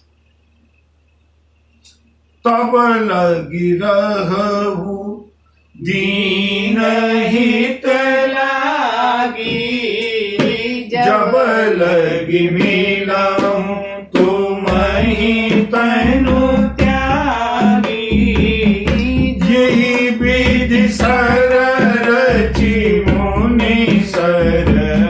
तब लगी रहू दीन हित लागी जब लगी मिलऊं तुम ही तनु त्यागी। यही विधि सर रचि मुनि सरभंगा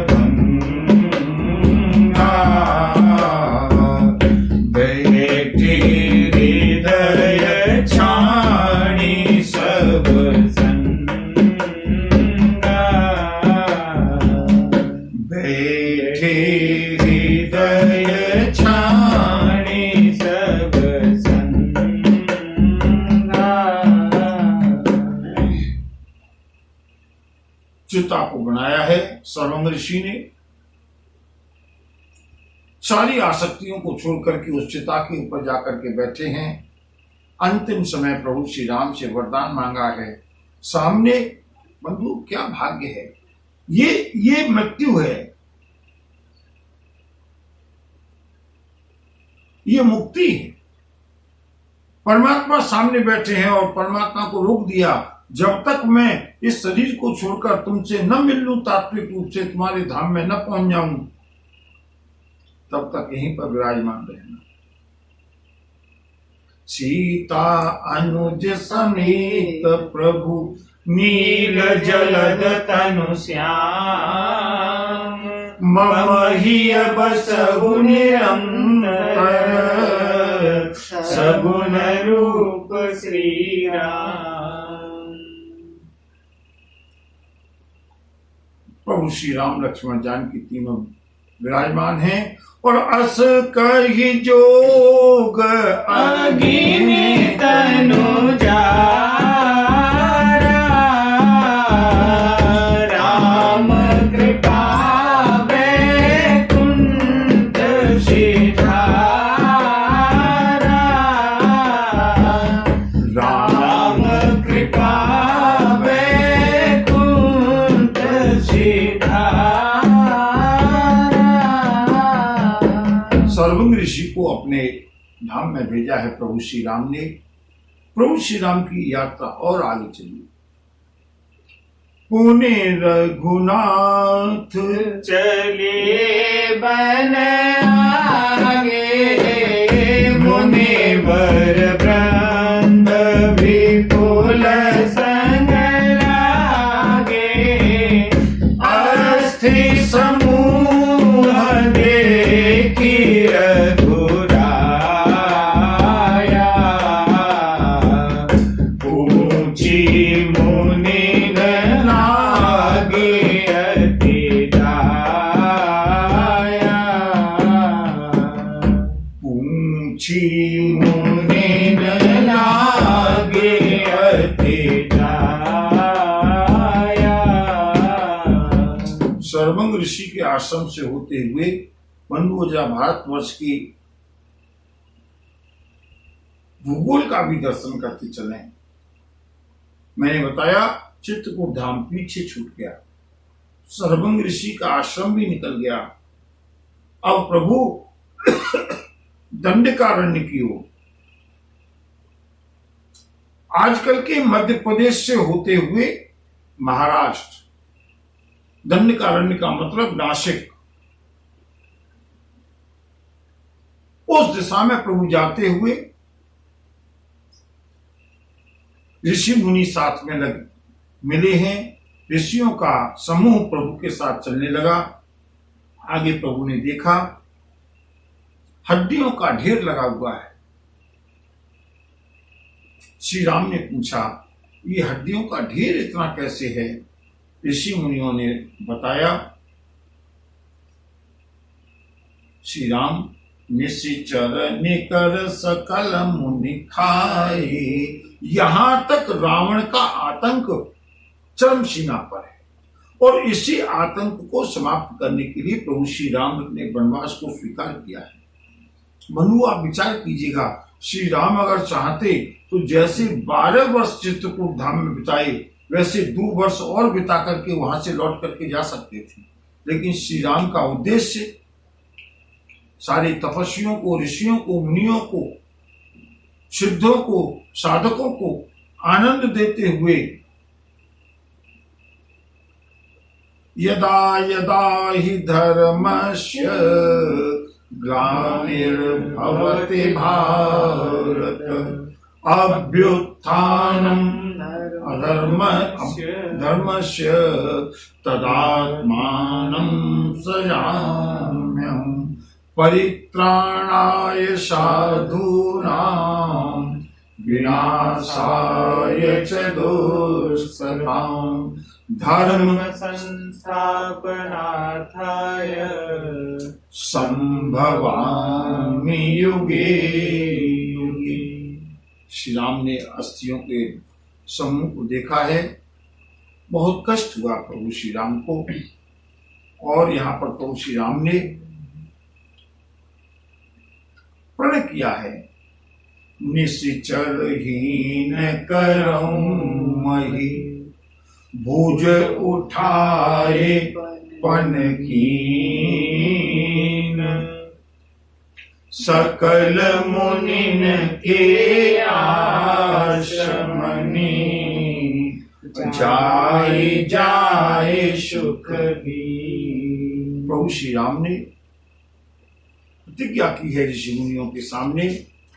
बैठे हृदय छाणी सब संगा। बैठे हृदय छाणी सब संगा। चिता को बनाया है सर्वंग ऋषि ने। सारी आसक्तियों को छोड़ करके उस चिता के ऊपर जाकर के बैठे हैं। अंतिम समय प्रभु श्री राम से वरदान मांगा है। सामने बंधु क्या भाग्य है, ये मृत्यु है, ये मुक्ति है। परमात्मा सामने बैठे हैं और परमात्मा को रोक दिया, जब तक मैं इस शरीर को छोड़कर तुमसे न मिल लूं, तात्विक रूप से तुम्हारे धाम में न पहुंच जाऊं, तब तक यहीं पर विराजमान रहना। सीता अनुज समेत प्रभु नील जलद तनु श्याम मम ही बसहु निरंतर सगुण रूप श्री राम। प्रभु श्री राम लक्ष्मण जानकी तीनों विराजमान हैं और अस कही जोग अगिनी तनु जारा राम कृपा वैकुंठ सिधारा। राम कृपा वैकुंठ सिधारा। सर्वंग ऋषि को अपने धाम में भेजा है प्रभु श्री राम ने। प्रभु श्री राम की यात्रा और आगे चली। पुणे रघुनाथ चलिए बन आगे, मुनिवर वृंद विपुल संग लागे। अस्थि समूह देखी रघुराया, ऊंची मुनि लागे अति दाया। ऊंची मुनि लागे अति दाया। सर्वंग ऋषि के आश्रम से होते हुए मनोजा भारतवर्ष की भूगोल का भी दर्शन करते चले। मैंने बताया चित्रकूट धाम पीछे छूट गया, सर्वंग ऋषि का आश्रम भी निकल गया। अब प्रभु दंडकारण्य की ओर, आजकल के मध्य प्रदेश से होते हुए महाराष्ट्र, दंडकारण्य का मतलब नासिक, उस दिशा में प्रभु जाते हुए ऋषि मुनि साथ में मिले हैं। ऋषियों का समूह प्रभु के साथ चलने लगा। आगे प्रभु ने देखा हड्डियों का ढेर लगा हुआ है। श्री राम ने पूछा, ये हड्डियों का ढेर इतना कैसे है? ऋषि मुनियों ने बताया, श्री राम निश्चर निकर सकल मुनि खाए। यहां तक रावण का आतंक चरम सीमा पर है, और इसी आतंक को समाप्त करने के लिए प्रभु श्री राम ने वनवास को स्वीकार किया है। मनु, आप विचार कीजिएगा, श्री राम अगर चाहते तो जैसे 12 वर्ष चित्रकूट धाम में बिताए, वैसे 2 वर्ष और बिता करके वहां से लौट करके जा सकते थे। लेकिन श्री राम का उद्देश्य सारे तपस्वियों को, ऋषियों को, मुनियों को, सिद्धों को, साधकों को आनंद देते हुए यदा यदा हि धर्मस्य ग्लानिर्भवति भारत अभ्युत्थानम् धर्मस्य तदात्मानं सृजाम्यहम् परित्राणाय साधूनां विनाशाय च दुष्कृतां धर्म संस्थापनार्थाय संभवामि युगे युगे। श्री राम ने अस्थियों के समूह को देखा है। बहुत कष्ट हुआ प्रभु श्री राम को, और यहाँ पर प्रभु श्री राम ने प्रण किया है, निश्चरहीन करऊं मही भुज उठाए पन कीन। सकल मुनिन के आश्रमनि जाय जाय सुख भी। प्रभु श्री राम ने प्रतिज्ञा की है ऋषि मुनियों के सामने,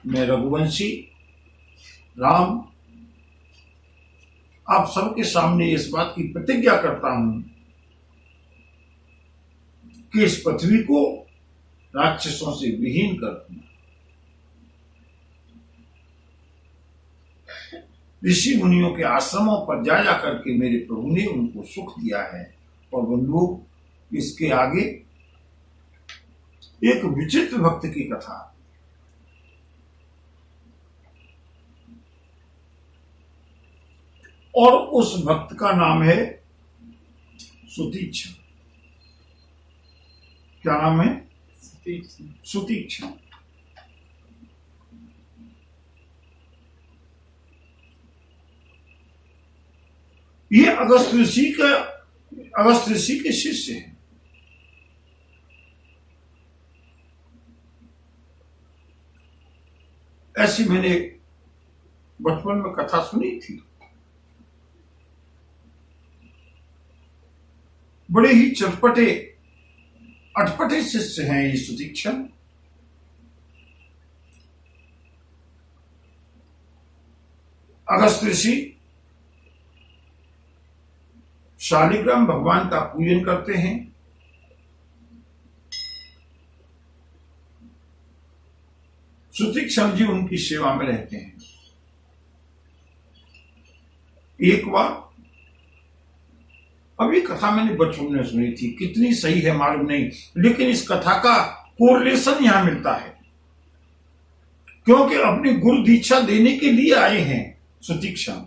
मैं रघुवंशी राम आप सबके सामने इस बात की प्रतिज्ञा करता हूं कि इस पृथ्वी को राक्षसों से विहीन कर दूंगा। ऋषि मुनियों के आश्रमों पर जा जा करके मेरे प्रभु ने उनको सुख दिया है। और बंधुओं, इसके आगे एक विचित्र भक्त की कथा। और उस भक्त का नाम है सुतीक्षा। क्या नाम है? सुतीक्षा। ये अगस्त ऋषि के शिष्य हैं। ऐसी मैंने बचपन में कथा सुनी थी। बड़े ही चटपटे अटपटे शिष्य हैं ये सुतीक्षण। अगस्त्य ऋषि शालिग्राम भगवान का पूजन करते हैं। सुतीक्षण जी उनकी सेवा में रहते हैं। एक बार, अभी कथा मैंने बचपन में सुनी थी, कितनी सही है मालूम नहीं, लेकिन इस कथा का कोरिलेशन यहां मिलता है, क्योंकि अपनी गुरु दीक्षा देने के लिए आए हैं सुतीक्षण।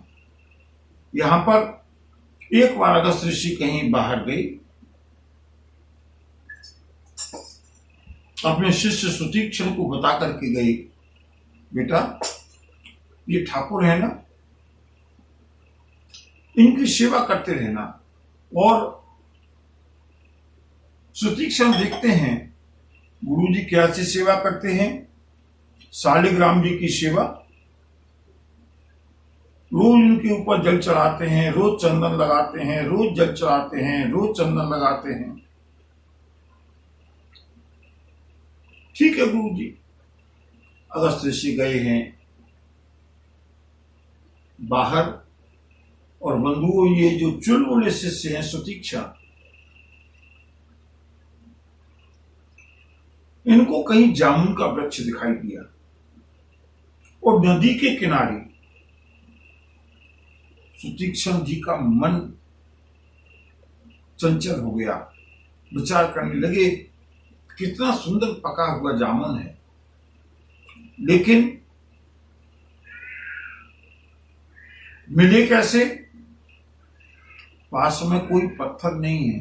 यहां पर एक बार अगस्त्य ऋषि कहीं बाहर गए, अपने शिष्य सुतीक्षण को बता करके गए, बेटा ये ठाकुर है ना, इनकी सेवा करते रहना। और सुतीक्षण देखते हैं गुरुजी कैसी सेवा करते हैं। शालिग्राम जी की सेवा, रोज उनके ऊपर जल चढ़ाते हैं, रोज चंदन लगाते हैं, रोज जल चढ़ाते हैं, रोज चंदन लगाते हैं। ठीक है गुरुजी। अगस्त्य ऋषि गए हैं बाहर, और बंधुओं ये जो चुलबुले शिष्य हैं सुतीक्षण, इनको कहीं जामुन का वृक्ष दिखाई दिया और नदी के किनारे सुतीक्षण जी का मन चंचल हो गया। विचार करने लगे कितना सुंदर पका हुआ जामुन है, लेकिन मिले कैसे? पास में कोई पत्थर नहीं है।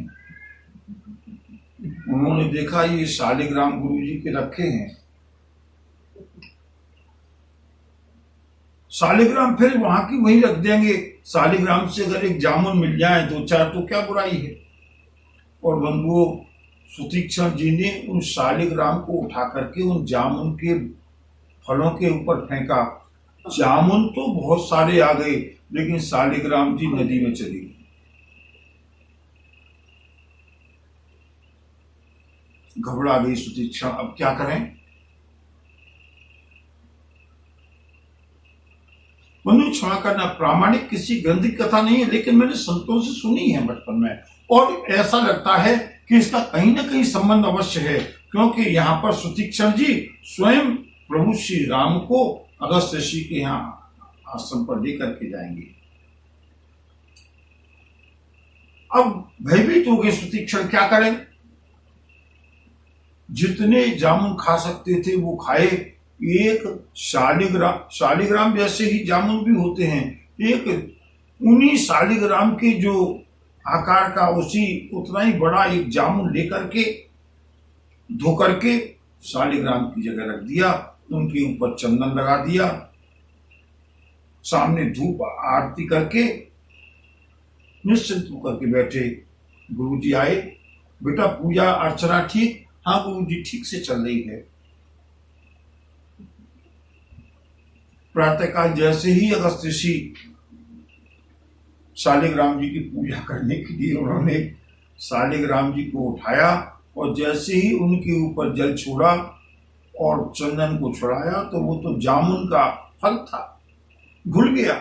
उन्होंने देखा ये शालिग्राम गुरुजी के रखे हैं। शालिग्राम फिर वहां की वहीं रख देंगे। शालिग्राम से अगर एक जामुन मिल जाए दो चार तो क्या बुराई है। और बंधुओं, सुतीक्षण जी ने उन शालिग्राम को उठा करके उन जामुन के फलों के ऊपर फेंका। जामुन तो बहुत सारे आ गए, लेकिन शालिग्राम जी नदी में चली गई। घबरा गई सुतीक्षण, अब क्या करें। बंधु क्षमा करना, प्रामाणिक किसी ग्रंथिक कथा नहीं है, लेकिन मैंने संतों से सुनी है बचपन में, और ऐसा लगता है कि इसका कहीं ना कहीं संबंध अवश्य है, क्योंकि यहाँ पर सुतीक्षण जी स्वयं प्रभु श्री राम को अगस्त्य ऋषि के यहाँ आश्रम पर लेकर के जाएंगे। अब भयभीत हो गए सुतीक्षण, क्या करें। जितने जामुन खा सकते थे वो खाए। एक शालिग्राम जैसे ही जामुन भी होते हैं, एक उन्हीं शालिग्राम के जो आकार का उसी उतना ही बड़ा एक जामुन लेकर के धो करके शालिग्राम की जगह रख दिया, उनके ऊपर चंदन लगा दिया, सामने धूप आरती करके निश्चिंत होकर के बैठे। गुरुजी आए, बेटा पूजा अर्चना ठीक? हाँ गुरुजी ठीक से चल रही है। प्रातःकाल जैसे ही अगस्त्य ऋषि शालिग्राम जी की पूजा करने के लिए उन्होंने शालिग्राम जी को उठाया, और जैसे ही उनके ऊपर जल छोड़ा और चंदन को छुड़ाया तो वो तो जामुन का फल था, घुल गया।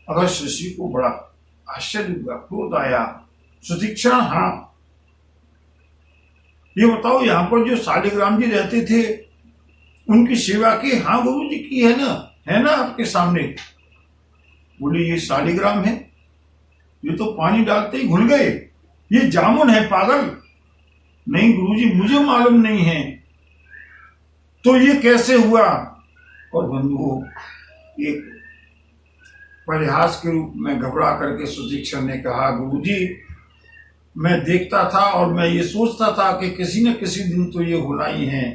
अगस्त्य ऋषि को बड़ा आश्चर्य हुआ, क्रोध आया। सुतीक्षण, हाँ ये बताओ यहाँ पर जो शालिग्राम जी रहते थे उनकी सेवा की? हाँ गुरु जी की है ना आपके सामने। बोले ये शालिग्राम है, ये तो पानी डालते ही घुल गए, ये जामुन है पागल। नहीं गुरुजी मुझे मालूम नहीं है, तो ये कैसे हुआ? और बंधुओं, एक परिहास के रूप में घबरा करके सुतीक्षण ने कहा, गुरुजी मैं देखता था और मैं ये सोचता था कि किसी न किसी दिन तो ये होना ही है।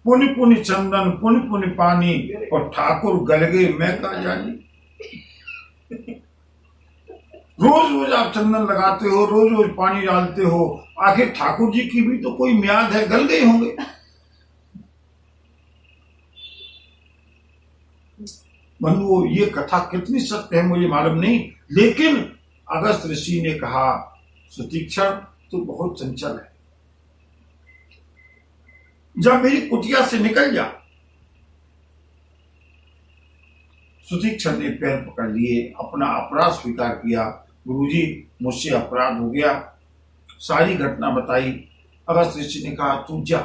पुनि पुनि चंदन, पुनि पुनि पानी, और ठाकुर गल गए, मैं कहा जानी। रोज रोज आप चंदन लगाते हो, रोज रोज पानी डालते हो, आखिर ठाकुर जी की भी तो कोई म्याद है, गल गए होंगे। बंधुओं, ये कथा कितनी सत्य है मुझे मालूम नहीं, लेकिन अगस्त ऋषि ने कहा सुतीक्षण तू बहुत चंचल है, जब मेरी कुटिया से निकल जा। सुतीक्षण ने पैर पकड़ लिए, अपना अपराध स्वीकार किया। गुरुजी, मुझसे अपराध हो गया, सारी घटना बताई। अगस्त ऋषि ने कहा तू जा।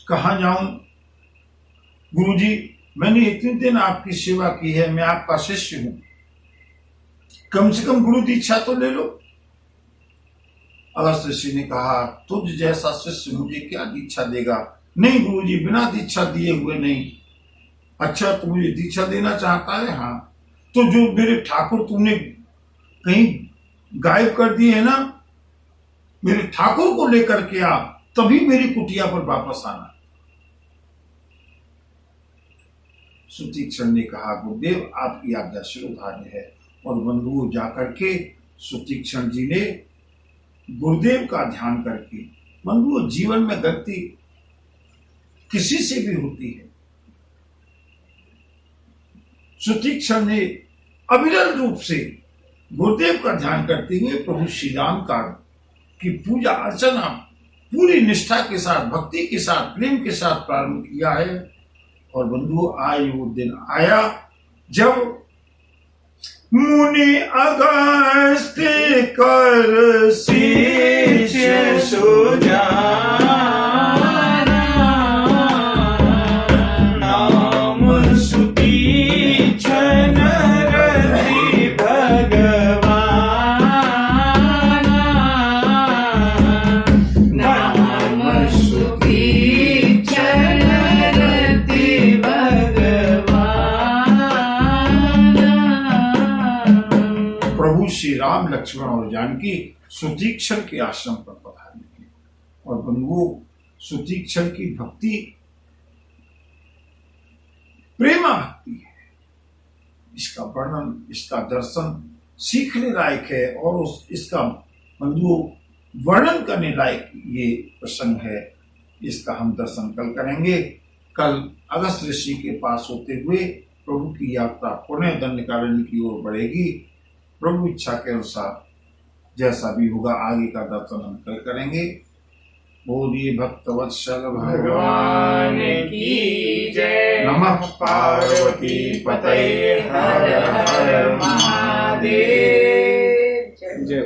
कहां जाऊं? गुरुजी, मैंने इतने दिन आपकी सेवा की है, मैं आपका शिष्य हूं, कम से कम गुरु दीक्षा तो ले लो। अगस्त ऋषि ने कहा तुझ जैसा शिष्य मुझे क्या दीक्षा देगा? नहीं गुरुजी, बिना दीक्षा दिए हुए नहीं। अच्छा, तू मुझे दीक्षा देना चाहता है? हाँ। तो जो मेरे ठाकुर तूने कहीं गायब कर दिए है ना, मेरे ठाकुर को लेकर के आ, तभी मेरी कुटिया पर वापस आना। सुतीक्षण ने कहा गुरुदेव, आपकी आज्ञा शिरोधार्य है। और बंधुओं, जाकर के सुतीक्षण जी ने गुरुदेव का ध्यान करके, बंधुओं जीवन में गलती किसी से भी होती है, सुतीक्षण ने अविरल रूप से गुरुदेव का ध्यान करते हुए प्रभु श्री राम का की पूजा अर्चना पूरी निष्ठा के साथ, भक्ति के साथ, प्रेम के साथ प्रारंभ किया है। और बंधुओं, आज वो दिन आया जब मुनि अगस्त कर शिष्य सुजाना, नाम सुतीक्षण रति भगवान, नाम सुतीक्षण रति भगवान। प्रभु श्री राम, लक्ष्मण और जानकी सुतीक्षण के आश्रम पर पधारे। और बंधुओं, सुतीक्षण की भक्ति प्रेमा भक्ति है, इसका वर्णन, इसका दर्शन सीखने लायक है। और इसका बंधुओं वर्णन करने लायक ये प्रसंग है। इसका हम दर्शन कल करेंगे। कल अगस्त ऋषि के पास होते हुए प्रभु की यात्रा पुनः दंडकारण्य की ओर बढ़ेगी। प्रभु इच्छा के अनुसार जैसा भी होगा आगे का दर्शन हम कल करेंगे। बोलिए भक्तवत्सल भगवान की जय। नमः पार्वती पतये हर हर महादेव। जय।